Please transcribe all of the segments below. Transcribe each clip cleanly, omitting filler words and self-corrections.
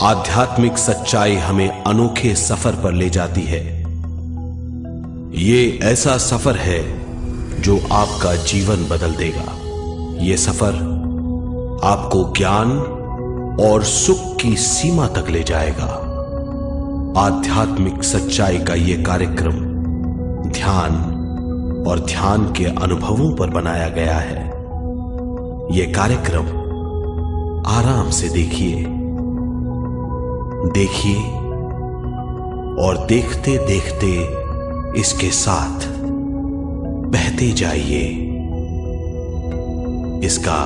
आध्यात्मिक सच्चाई हमें अनोखे सफर पर ले जाती है। ये ऐसा सफर है जो आपका जीवन बदल देगा। ये सफर आपको ज्ञान और सुख की सीमा तक ले जाएगा। आध्यात्मिक सच्चाई का यह कार्यक्रम ध्यान और ध्यान के अनुभवों पर बनाया गया है। यह कार्यक्रम आराम से देखिए और देखते देखते इसके साथ बहते जाइए। इसका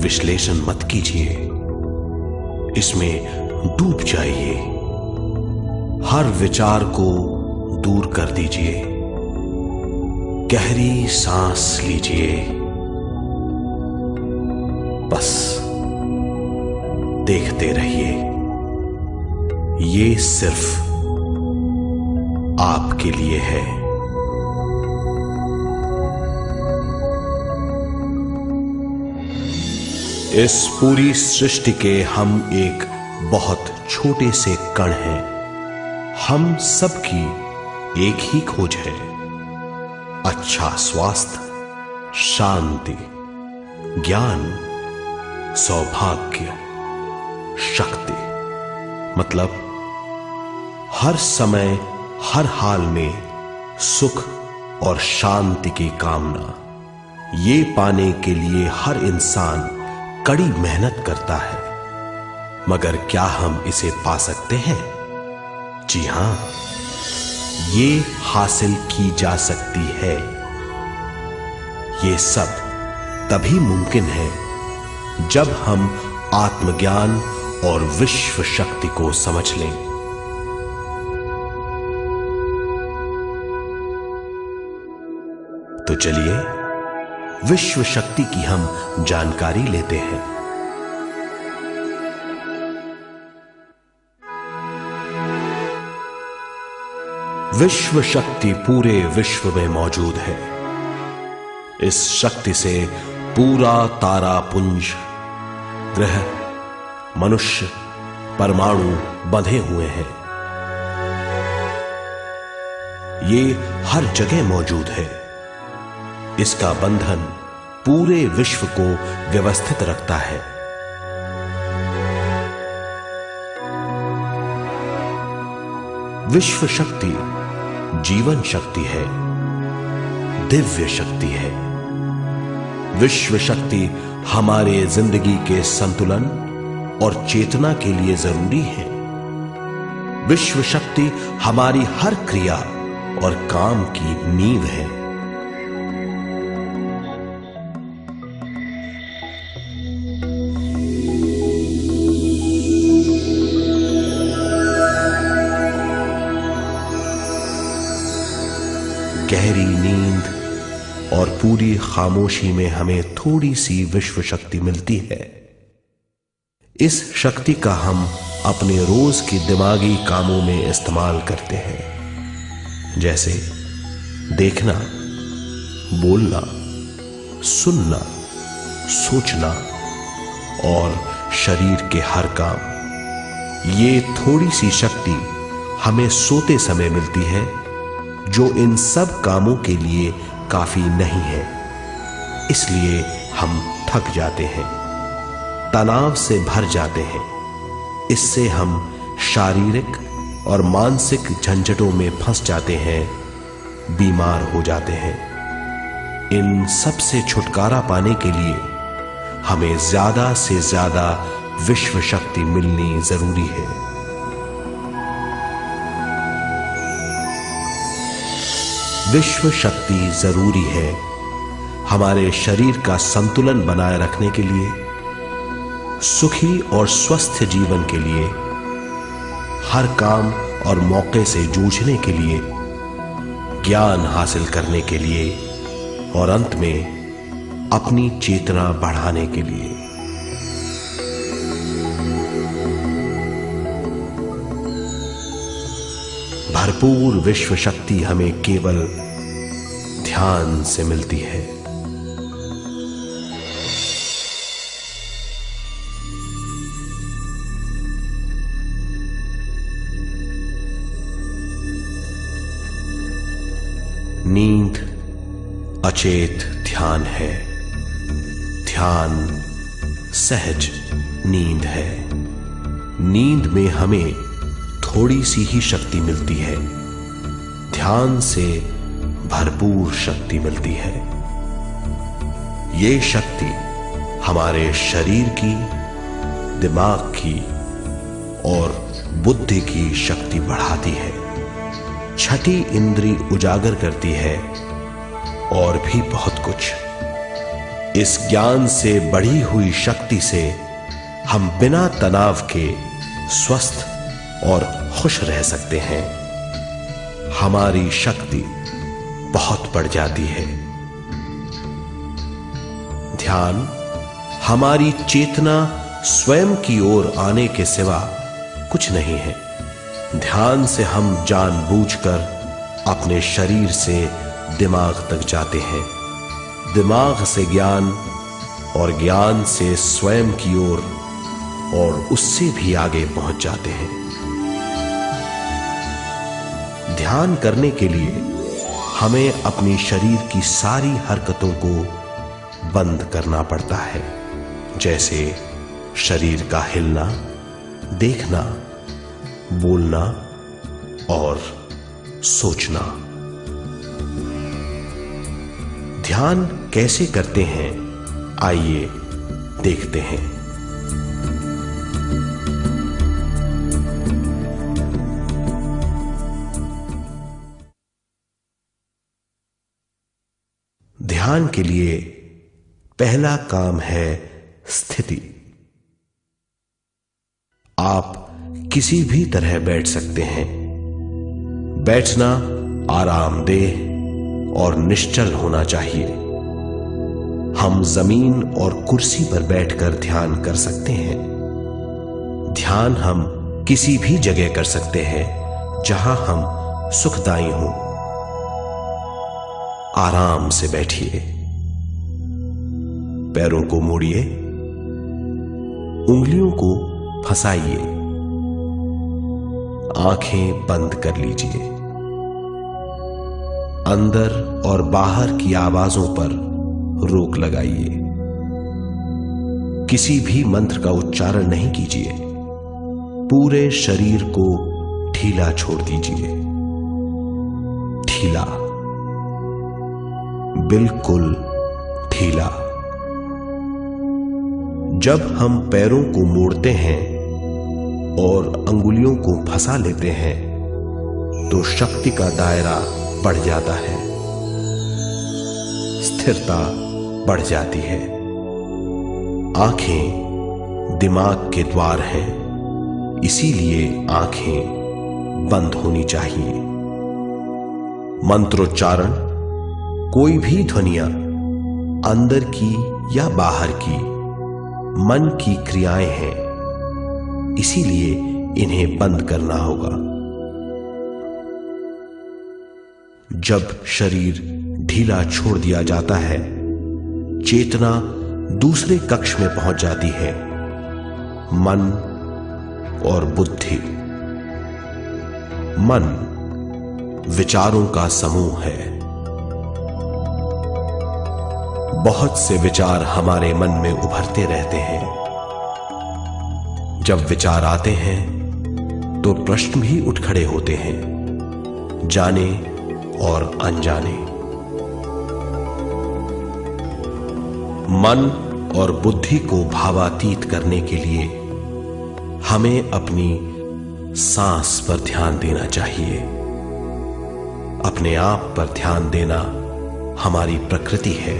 विश्लेषण मत कीजिए, इसमें डूब जाइए। हर विचार को दूर कर दीजिए। गहरी सांस लीजिए। बस देखते रहिए। ये सिर्फ आपके लिए है। इस पूरी सृष्टि के हम एक बहुत छोटे से कण हैं। हम सबकी एक ही खोज है, अच्छा स्वास्थ्य, शांति, ज्ञान, सौभाग्य, शक्ति। मतलब हर समय हर हाल में सुख और शांति की कामना। ये पाने के लिए हर इंसान कड़ी मेहनत करता है, मगर क्या हम इसे पा सकते हैं? जी हां, ये हासिल की जा सकती है। ये सब तभी मुमकिन है जब हम आत्मज्ञान और विश्व शक्ति को समझ लें। तो चलिए विश्व शक्ति की हम जानकारी लेते हैं। विश्व शक्ति पूरे विश्व में मौजूद है। इस शक्ति से पूरा तारापुंज, ग्रह, मनुष्य, परमाणु बंधे हुए हैं। ये हर जगह मौजूद है। इसका बंधन पूरे विश्व को व्यवस्थित रखता है। विश्व शक्ति जीवन शक्ति है, दिव्य शक्ति है। विश्व शक्ति हमारे जिंदगी के संतुलन और चेतना के लिए जरूरी है। विश्व शक्ति हमारी हर क्रिया और काम की नींव है। गहरी नींद और पूरी खामोशी में हमें थोड़ी सी विश्व शक्ति मिलती है। इस शक्ति का हम अपने रोज के दिमागी कामों में इस्तेमाल करते हैं, जैसे देखना, बोलना, सुनना, सोचना और शरीर के हर काम। ये थोड़ी सी शक्ति हमें सोते समय मिलती है, जो इन सब कामों के लिए काफी नहीं है। इसलिए हम थक जाते हैं, तनाव से भर जाते हैं। इससे हम शारीरिक और मानसिक झंझटों में फंस जाते हैं, बीमार हो जाते हैं। इन सब से छुटकारा पाने के लिए हमें ज्यादा से ज्यादा विश्व शक्ति मिलनी जरूरी है। विश्व शक्ति जरूरी है हमारे शरीर का संतुलन बनाए रखने के लिए, सुखी और स्वस्थ जीवन के लिए, हर काम और मौके से जूझने के लिए, ज्ञान हासिल करने के लिए और अंत में अपनी चेतना बढ़ाने के लिए। भरपूर विश्व शक्ति हमें केवल ध्यान से मिलती है। नींद अचेत ध्यान है, ध्यान सहज नींद है। नींद में हमें थोड़ी सी ही शक्ति मिलती है, ध्यान से भरपूर शक्ति मिलती है। ये शक्ति हमारे शरीर की, दिमाग की और बुद्धि की शक्ति बढ़ाती है, छठी इंद्री उजागर करती है और भी बहुत कुछ। इस ज्ञान से बढ़ी हुई शक्ति से हम बिना तनाव के स्वस्थ और खुश रह सकते हैं। हमारी शक्ति बहुत बढ़ जाती है। ध्यान हमारी चेतना स्वयं की ओर आने के सिवा कुछ नहीं है। ध्यान से हम जानबूझकर अपने शरीर से दिमाग तक जाते हैं, दिमाग से ज्ञान और ज्ञान से स्वयं की ओर और उससे भी आगे पहुंच जाते हैं। ध्यान करने के लिए हमें अपनी शरीर की सारी हरकतों को बंद करना पड़ता है, जैसे शरीर का हिलना, देखना, बोलना और सोचना। ध्यान कैसे करते हैं, आइए देखते हैं। ध्यान के लिए पहला काम है स्थिति। आप किसी भी तरह बैठ सकते हैं। बैठना आरामदेह और निश्चल होना चाहिए। हम जमीन और कुर्सी पर बैठकर ध्यान कर सकते हैं। ध्यान हम किसी भी जगह कर सकते हैं जहां हम सुखदायी हों। आराम से बैठिए, पैरों को मोड़िए, उंगलियों को फंसाइए, आंखें बंद कर लीजिए। अंदर और बाहर की आवाजों पर रोक लगाइए। किसी भी मंत्र का उच्चारण नहीं कीजिए। पूरे शरीर को ढीला छोड़ दीजिए। ढीला, बिल्कुल ढीला। जब हम पैरों को मोड़ते हैं और अंगुलियों को फंसा लेते हैं तो शक्ति का दायरा बढ़ जाता है, स्थिरता बढ़ जाती है। आंखें दिमाग के द्वार हैं, इसीलिए आंखें बंद होनी चाहिए। मंत्रोच्चारण, कोई भी ध्वनियां अंदर की या बाहर की मन की क्रियाएं हैं, इसीलिए इन्हें बंद करना होगा। जब शरीर ढीला छोड़ दिया जाता है, चेतना दूसरे कक्ष में पहुंच जाती है। मन और बुद्धि। मन विचारों का समूह है। बहुत से विचार हमारे मन में उभरते रहते हैं। जब विचार आते हैं तो प्रश्न भी उठ खड़े होते हैं, जाने और अनजाने। मन और बुद्धि को भावातीत करने के लिए हमें अपनी सांस पर ध्यान देना चाहिए। अपने आप पर ध्यान देना हमारी प्रकृति है।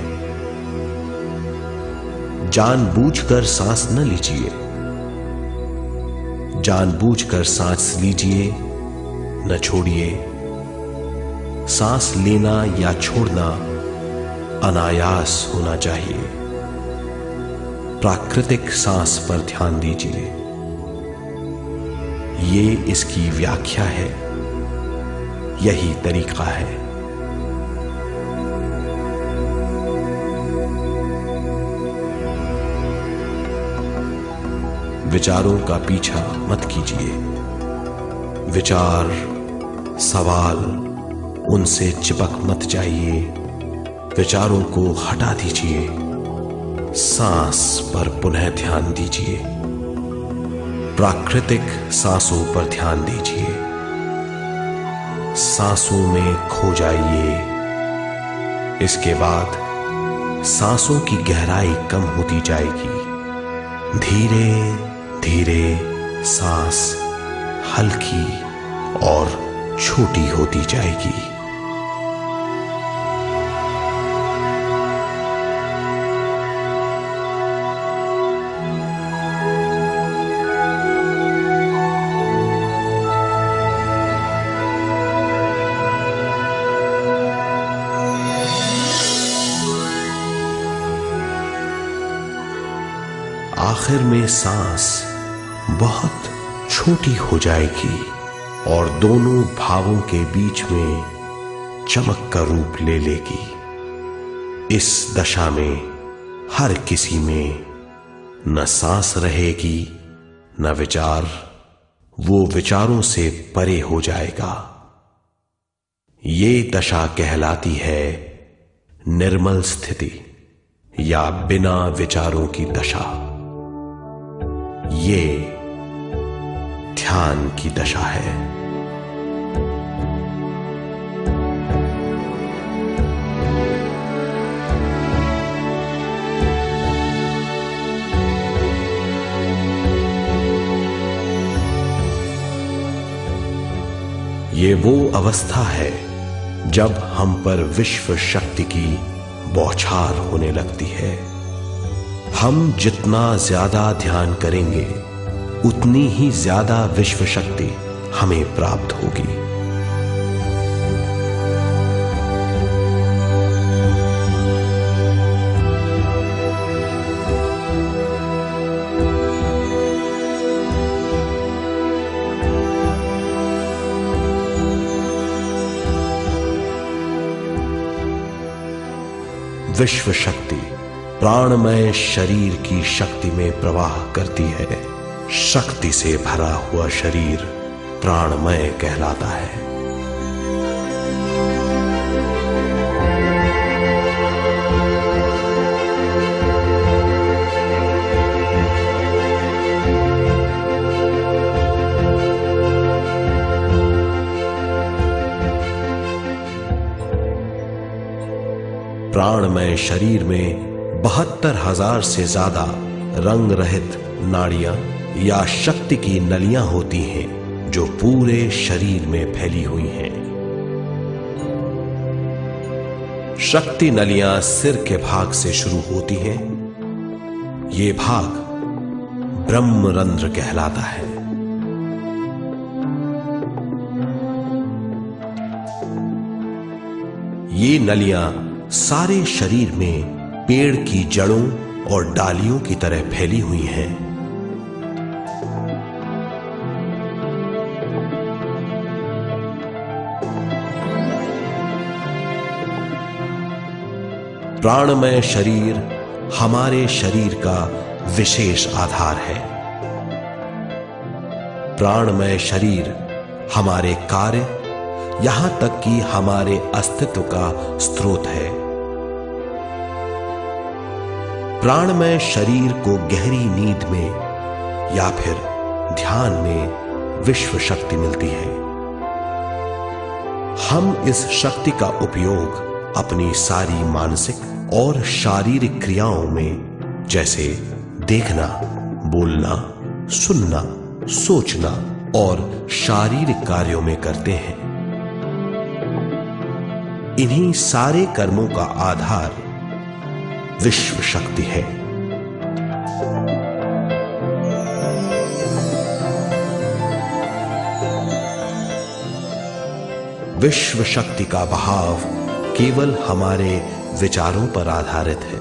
जानबूझकर सांस न लीजिए। जानबूझकर सांस लीजिए, न छोड़िए। सांस लेना या छोड़ना अनायास होना चाहिए। प्राकृतिक सांस पर ध्यान दीजिए। ये इसकी व्याख्या है, यही तरीका है। विचारों का पीछा मत कीजिए। विचार, सवाल उनसे चिपक मत जाइए, विचारों को हटा दीजिए, सांस पर पुनः ध्यान दीजिए, प्राकृतिक सांसों पर ध्यान दीजिए, सांसों में खो जाइए। इसके बाद सांसों की गहराई कम होती जाएगी। धीरे धीरे सांस हल्की और छोटी होती जाएगी। आखिर में सांस बहुत छोटी हो जाएगी और दोनों भावों के बीच में चमक का रूप ले लेगी। इस दशा में हर किसी में न सांस रहेगी न विचार, वो विचारों से परे हो जाएगा। ये दशा कहलाती है निर्मल स्थिति या बिना विचारों की दशा। ये ध्यान की दशा है। ये वो अवस्था है जब हम पर विश्व शक्ति की बौछार होने लगती है। हम जितना ज्यादा ध्यान करेंगे उतनी ही ज्यादा विश्व शक्ति हमें प्राप्त होगी। विश्व शक्ति प्राणमय शरीर की शक्ति में प्रवाह करती है। शक्ति से भरा हुआ शरीर प्राणमय कहलाता है। प्राणमय शरीर में 72,000 से ज्यादा रंग रहित नाड़ियां या शक्ति की नलियां होती हैं जो पूरे शरीर में फैली हुई हैं। शक्ति नलियां सिर के भाग से शुरू होती हैं। ये भाग ब्रह्मरंध्र कहलाता है। ये नलियां सारे शरीर में पेड़ की जड़ों और डालियों की तरह फैली हुई हैं। प्राणमय शरीर हमारे शरीर का विशेष आधार है। प्राणमय शरीर हमारे कार्य, यहां तक कि हमारे अस्तित्व का स्रोत है। प्राणमय शरीर को गहरी नींद में या फिर ध्यान में विश्व शक्ति मिलती है। हम इस शक्ति का उपयोग अपनी सारी मानसिक और शारीरिक क्रियाओं में, जैसे देखना, बोलना, सुनना, सोचना और शारीरिक कार्यों में करते हैं। इन्हीं सारे कर्मों का आधार विश्व शक्ति है। विश्व शक्ति का बहाव केवल हमारे विचारों पर आधारित है।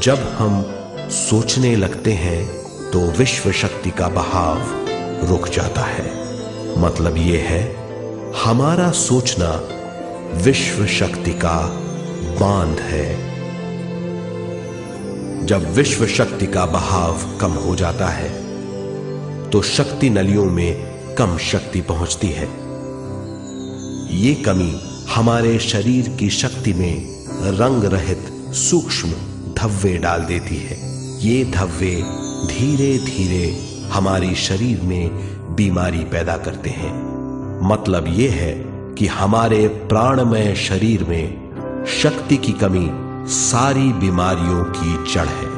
जब हम सोचने लगते हैं तो विश्व शक्ति का बहाव रुक जाता है। मतलब यह है, हमारा सोचना विश्व शक्ति का बांध है। जब विश्व शक्ति का बहाव कम हो जाता है तो शक्ति नलियों में कम शक्ति पहुंचती है। ये कमी हमारे शरीर की शक्ति में रंग रहित सूक्ष्म धब्बे डाल देती है। ये धब्बे धीरे धीरे हमारी शरीर में बीमारी पैदा करते हैं। मतलब ये है कि हमारे प्राणमय शरीर में शक्ति की कमी सारी बीमारियों की जड़ है।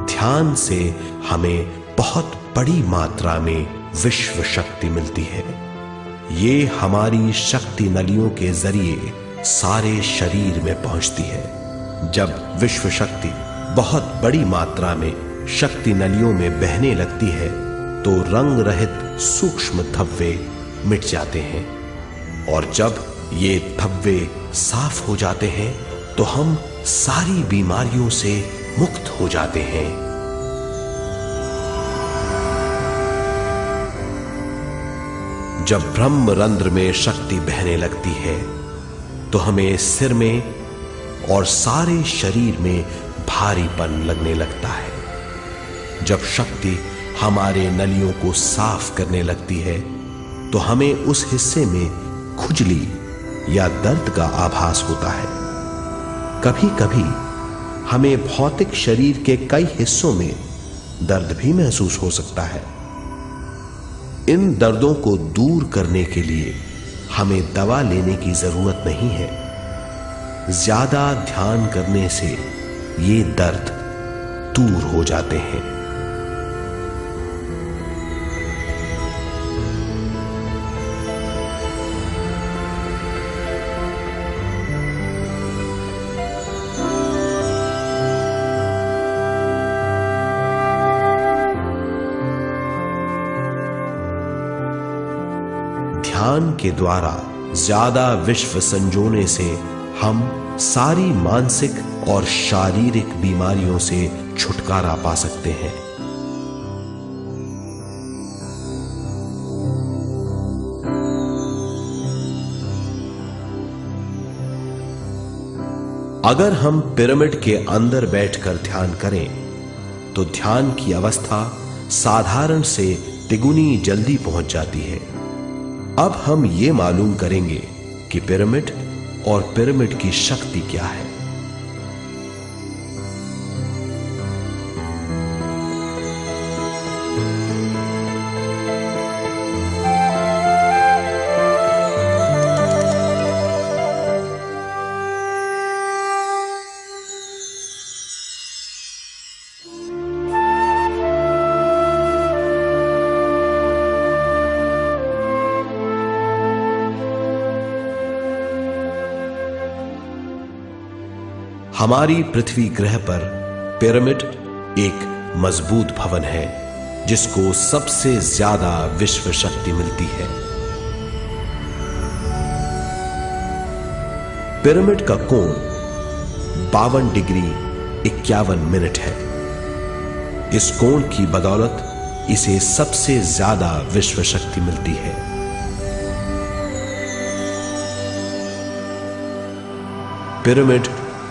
ध्यान से हमें बहुत बड़ी मात्रा में विश्व शक्ति मिलती है। ये हमारी शक्ति नलियों के जरिए सारे शरीर में पहुंचती है। जब विश्व शक्ति बहुत बड़ी मात्रा में शक्ति नलियों में बहने लगती है तो रंग रहित सूक्ष्म धब्बे मिट जाते हैं, और जब ये धब्बे साफ हो जाते हैं तो हम सारी बीमारियों से मुक्त हो जाते हैं। जब ब्रह्म रंध्र में शक्ति बहने लगती है तो हमें सिर में और सारे शरीर में भारीपन लगने लगता है। जब शक्ति हमारे नलियों को साफ करने लगती है तो हमें उस हिस्से में खुजली या दर्द का आभास होता है। कभी कभी हमें भौतिक शरीर के कई हिस्सों में दर्द भी महसूस हो सकता है। इन दर्दों को दूर करने के लिए हमें दवा लेने की जरूरत नहीं है। ज्यादा ध्यान करने से ये दर्द दूर हो जाते हैं। ध्यान के द्वारा ज्यादा विश्व संजोने से हम सारी मानसिक और शारीरिक बीमारियों से छुटकारा पा सकते हैं। अगर हम पिरामिड के अंदर बैठकर ध्यान करें तो ध्यान की अवस्था साधारण से तिगुनी जल्दी पहुंच जाती है। अब हम ये मालूम करेंगे कि पिरामिड और पिरामिड की शक्ति क्या है। हमारी पृथ्वी ग्रह पर पिरामिड एक मजबूत भवन है जिसको सबसे ज्यादा विश्व शक्ति मिलती है। पिरामिड का कोण 52 डिग्री 51 मिनट है। इस कोण की बदौलत इसे सबसे ज्यादा विश्व शक्ति मिलती है। पिरामिड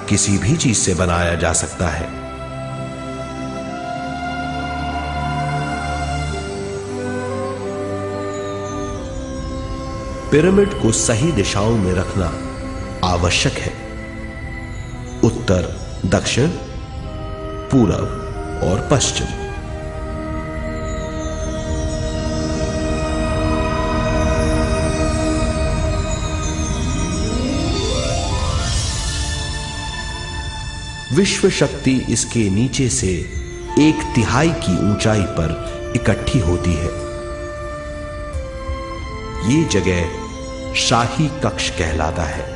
किसी भी चीज से बनाया जा सकता है। पिरामिड को सही दिशाओं में रखना आवश्यक है। उत्तर, दक्षिण, पूरब और पश्चिम। विश्व शक्ति इसके नीचे से 1/3 की ऊंचाई पर इकट्ठी होती है। ये जगह शाही कक्ष कहलाता है।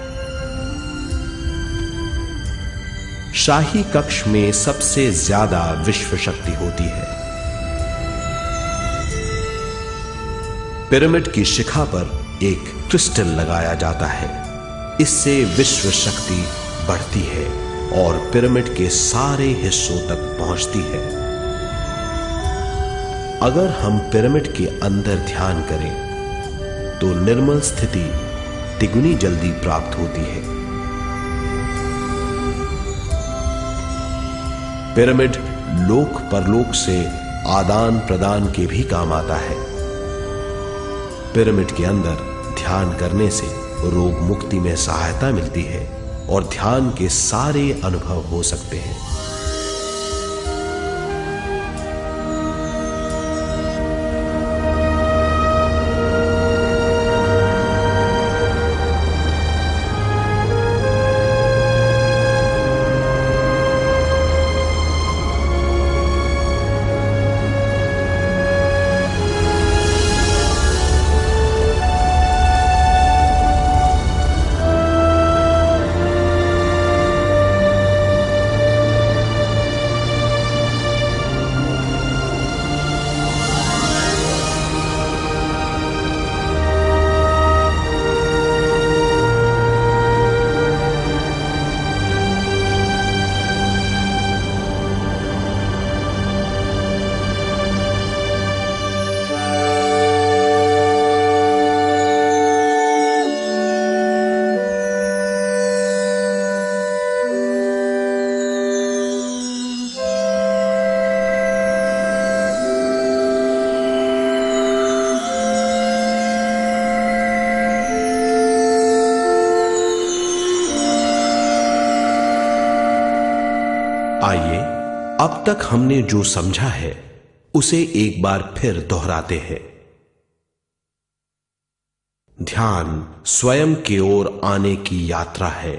शाही कक्ष में सबसे ज्यादा विश्व शक्ति होती है। पिरामिड की शिखा पर एक क्रिस्टल लगाया जाता है। इससे विश्व शक्ति बढ़ती है और पिरामिड के सारे हिस्सों तक पहुंचती है। अगर हम पिरामिड के अंदर ध्यान करें तो निर्मल स्थिति तिगुनी जल्दी प्राप्त होती है। पिरामिड लोक परलोक से आदान प्रदान के भी काम आता है। पिरामिड के अंदर ध्यान करने से रोग मुक्ति में सहायता मिलती है और ध्यान के सारे अनुभव हो सकते हैं। आइए अब तक हमने जो समझा है उसे एक बार फिर दोहराते हैं। ध्यान स्वयं की ओर आने की यात्रा है।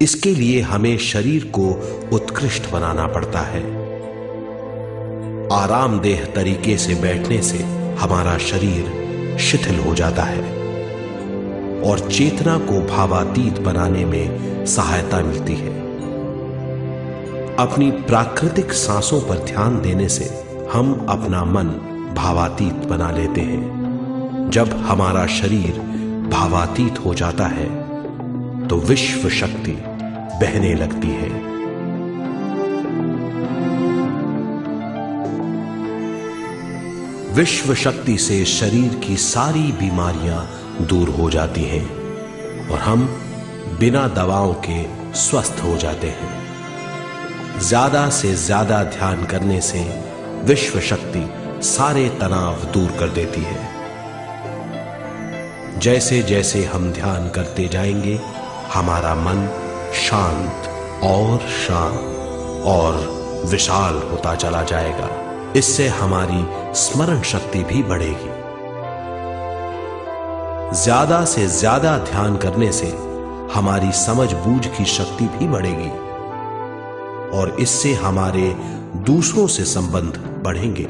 इसके लिए हमें शरीर को उत्कृष्ट बनाना पड़ता है। आरामदेह तरीके से बैठने से हमारा शरीर शिथिल हो जाता है और चेतना को भावातीत बनाने में सहायता मिलती है। अपनी प्राकृतिक सांसों पर ध्यान देने से हम अपना मन भावातीत बना लेते हैं। जब हमारा शरीर भावातीत हो जाता है तो विश्व शक्ति बहने लगती है। विश्व शक्ति से शरीर की सारी बीमारियां दूर हो जाती हैं और हम बिना दवाओं के स्वस्थ हो जाते हैं। ज्यादा से ज्यादा ध्यान करने से विश्व शक्ति सारे तनाव दूर कर देती है। जैसे जैसे हम ध्यान करते जाएंगे हमारा मन शांत और विशाल होता चला जाएगा। इससे हमारी स्मरण शक्ति भी बढ़ेगी। ज्यादा से ज्यादा ध्यान करने से हमारी समझ बूझ की शक्ति भी बढ़ेगी और इससे हमारे दूसरों से संबंध बढ़ेंगे।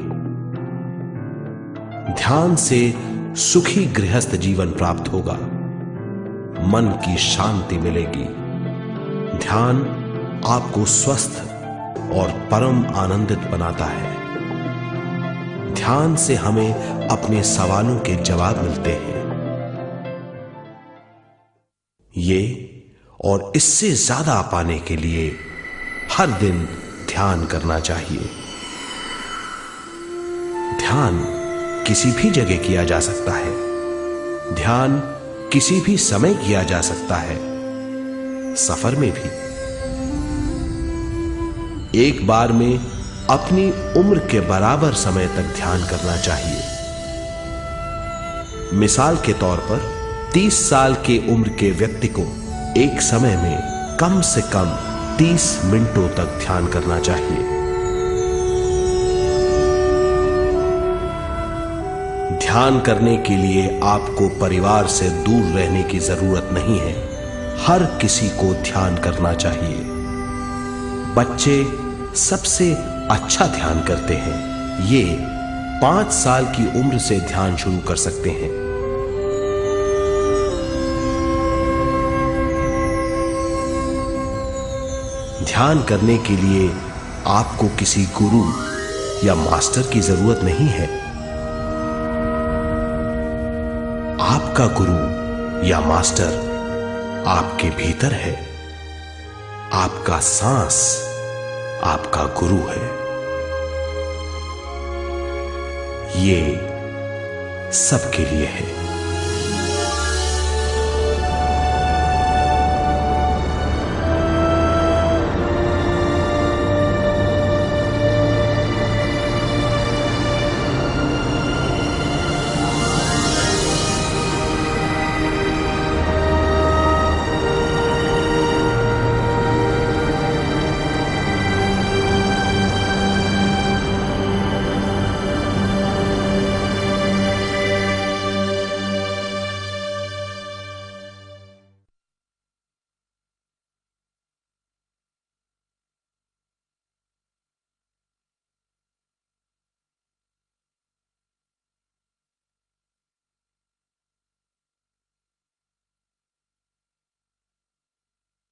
ध्यान से सुखी गृहस्थ जीवन प्राप्त होगा, मन की शांति मिलेगी। ध्यान आपको स्वस्थ और परम आनंदित बनाता है। ध्यान से हमें अपने सवालों के जवाब मिलते हैं। ये और इससे ज्यादा पाने के लिए हर दिन ध्यान करना चाहिए। ध्यान किसी भी जगह किया जा सकता है। ध्यान किसी भी समय किया जा सकता है, सफर में भी। एक बार में अपनी उम्र के बराबर समय तक ध्यान करना चाहिए। मिसाल के तौर पर 30 साल की उम्र के व्यक्ति को एक समय में कम से कम 30 मिनटों तक ध्यान करना चाहिए। ध्यान करने के लिए आपको परिवार से दूर रहने की जरूरत नहीं है। हर किसी को ध्यान करना चाहिए। बच्चे सबसे अच्छा ध्यान करते हैं। ये 5 साल की उम्र से ध्यान शुरू कर सकते हैं। ध्यान करने के लिए आपको किसी गुरु या मास्टर की जरूरत नहीं है। आपका गुरु या मास्टर आपके भीतर है। आपका सांस आपका गुरु है। ये सबके लिए है।